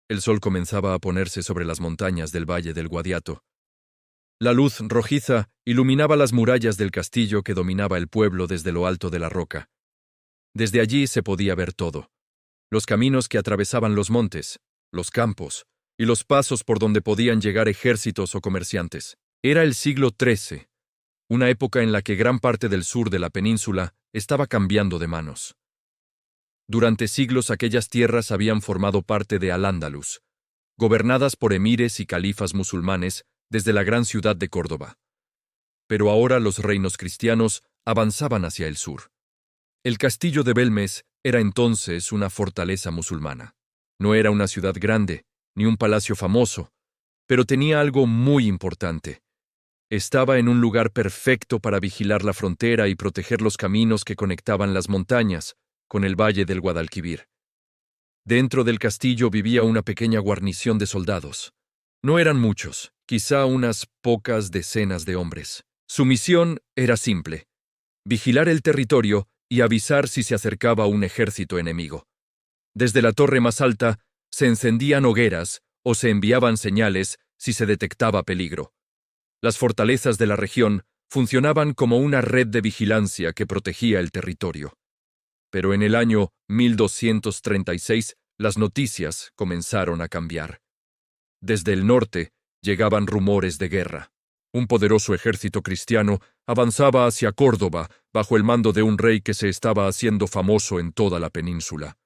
El sol comenzaba a ponerse sobre las montañas del valle del Guadiato. La luz rojiza iluminaba las murallas del castillo que dominaba el pueblo desde lo alto de la roca. Desde allí se podía ver todo: los caminos que atravesaban los montes, los campos y los pasos por donde podían llegar ejércitos o comerciantes. Era el siglo XIII, una época en la que gran parte del sur de la península estaba cambiando de manos. Durante siglos aquellas tierras habían formado parte de Al-Ándalus, gobernadas por emires y califas musulmanes desde la gran ciudad de Córdoba. Pero ahora los reinos cristianos avanzaban hacia el sur. El castillo de Belmez era entonces una fortaleza musulmana. No era una ciudad grande, ni un palacio famoso, pero tenía algo muy importante. Estaba en un lugar perfecto para vigilar la frontera y proteger los caminos que conectaban las montañas con el valle del Guadalquivir. Dentro del castillo vivía una pequeña guarnición de soldados. No eran muchos, quizá unas pocas decenas de hombres. Su misión era simple: vigilar el territorio y avisar si se acercaba un ejército enemigo. Desde la torre más alta se encendían hogueras o se enviaban señales si se detectaba peligro. Las fortalezas de la región funcionaban como una red de vigilancia que protegía el territorio. Pero en el año 1236 las noticias comenzaron a cambiar. Desde el norte llegaban rumores de guerra. Un poderoso ejército cristiano avanzaba hacia Córdoba bajo el mando de un rey que se estaba haciendo famoso en toda la península: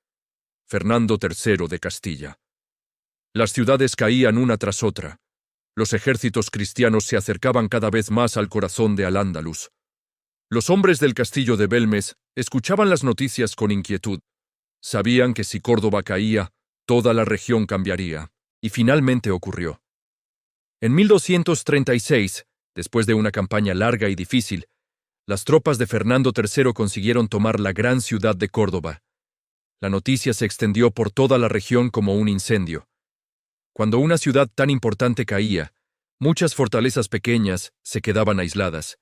Fernando III de Castilla. Las ciudades caían una tras otra. Los ejércitos cristianos se acercaban cada vez más al corazón de Al-Ándalus. Los hombres del castillo de Belmez escuchaban las noticias con inquietud. Sabían que si Córdoba caía, toda la región cambiaría, y finalmente ocurrió. En 1236, después de una campaña larga y difícil, las tropas de Fernando III consiguieron tomar la gran ciudad de Córdoba. La noticia se extendió por toda la región como un incendio. Cuando una ciudad tan importante caía, muchas fortalezas pequeñas se quedaban aisladas,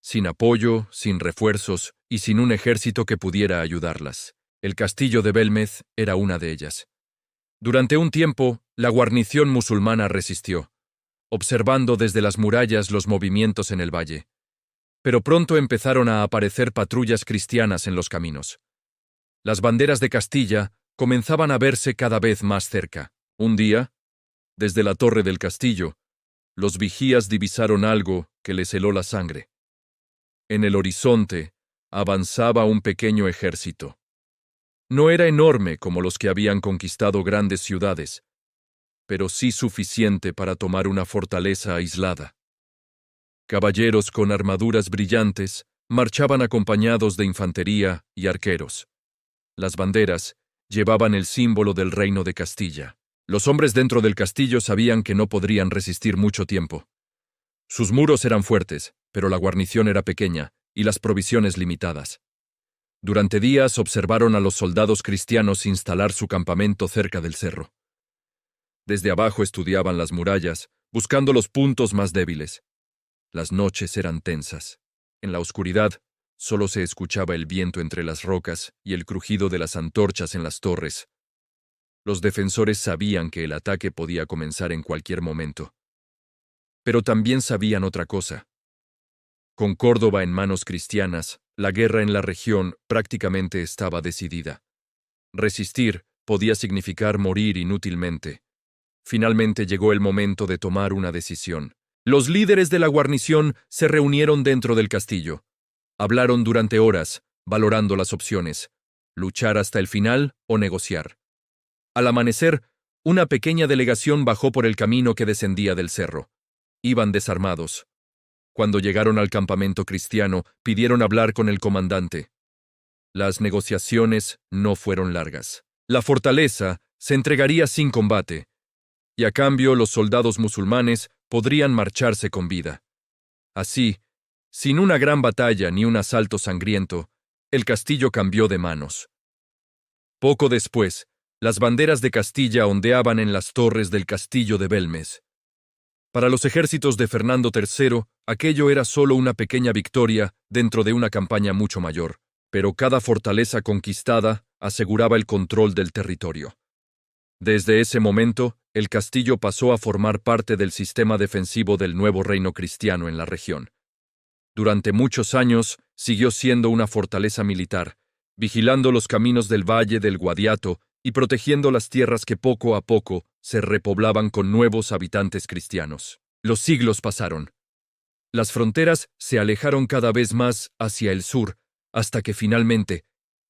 sin apoyo, sin refuerzos y sin un ejército que pudiera ayudarlas. El castillo de Belmez era una de ellas. Durante un tiempo, la guarnición musulmana resistió, observando desde las murallas los movimientos en el valle. Pero pronto empezaron a aparecer patrullas cristianas en los caminos. Las banderas de Castilla comenzaban a verse cada vez más cerca. Un día, desde la torre del castillo, los vigías divisaron algo que les heló la sangre. En el horizonte avanzaba un pequeño ejército. No era enorme como los que habían conquistado grandes ciudades, pero sí suficiente para tomar una fortaleza aislada. Caballeros con armaduras brillantes marchaban acompañados de infantería y arqueros. Las banderas llevaban el símbolo del reino de Castilla. Los hombres dentro del castillo sabían que no podrían resistir mucho tiempo. Sus muros eran fuertes, pero la guarnición era pequeña y las provisiones limitadas. Durante días observaron a los soldados cristianos instalar su campamento cerca del cerro. Desde abajo estudiaban las murallas, buscando los puntos más débiles. Las noches eran tensas. En la oscuridad, solo se escuchaba el viento entre las rocas y el crujido de las antorchas en las torres. Los defensores sabían que el ataque podía comenzar en cualquier momento. Pero también sabían otra cosa. Con Córdoba en manos cristianas, la guerra en la región prácticamente estaba decidida. Resistir podía significar morir inútilmente. Finalmente llegó el momento de tomar una decisión. Los líderes de la guarnición se reunieron dentro del castillo. Hablaron durante horas, valorando las opciones: luchar hasta el final o negociar. Al amanecer, una pequeña delegación bajó por el camino que descendía del cerro. Iban desarmados. Cuando llegaron al campamento cristiano, pidieron hablar con el comandante. Las negociaciones no fueron largas. La fortaleza se entregaría sin combate, y a cambio los soldados musulmanes podrían marcharse con vida. Así, sin una gran batalla ni un asalto sangriento, el castillo cambió de manos. Poco después, las banderas de Castilla ondeaban en las torres del castillo de Belmez. Para los ejércitos de Fernando III, aquello era solo una pequeña victoria dentro de una campaña mucho mayor, pero cada fortaleza conquistada aseguraba el control del territorio. Desde ese momento, el castillo pasó a formar parte del sistema defensivo del nuevo reino cristiano en la región. Durante muchos años, siguió siendo una fortaleza militar, vigilando los caminos del Valle del Guadiato y protegiendo las tierras que poco a poco se repoblaban con nuevos habitantes cristianos. Los siglos pasaron. Las fronteras se alejaron cada vez más hacia el sur, hasta que finalmente,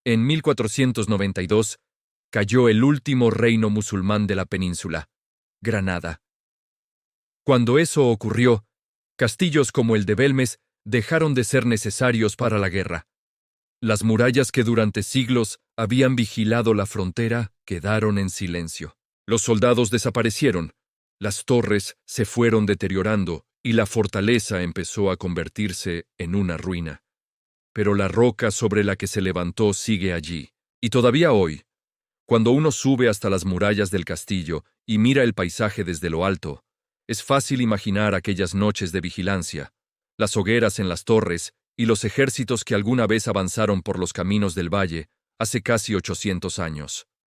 en 1492, cayó el último reino musulmán de la península, Granada. Cuando eso ocurrió, castillos como el de Belmes dejaron de ser necesarios para la guerra. Las murallas que durante siglos habían vigilado la frontera quedaron en silencio. Los soldados desaparecieron, las torres se fueron deteriorando y la fortaleza empezó a convertirse en una ruina. Pero la roca sobre la que se levantó sigue allí, y todavía hoy, cuando uno sube hasta las murallas del castillo y mira el paisaje desde lo alto, es fácil imaginar aquellas noches de vigilancia, las hogueras en las torres y los ejércitos que alguna vez avanzaron por los caminos del valle hace casi 800 años.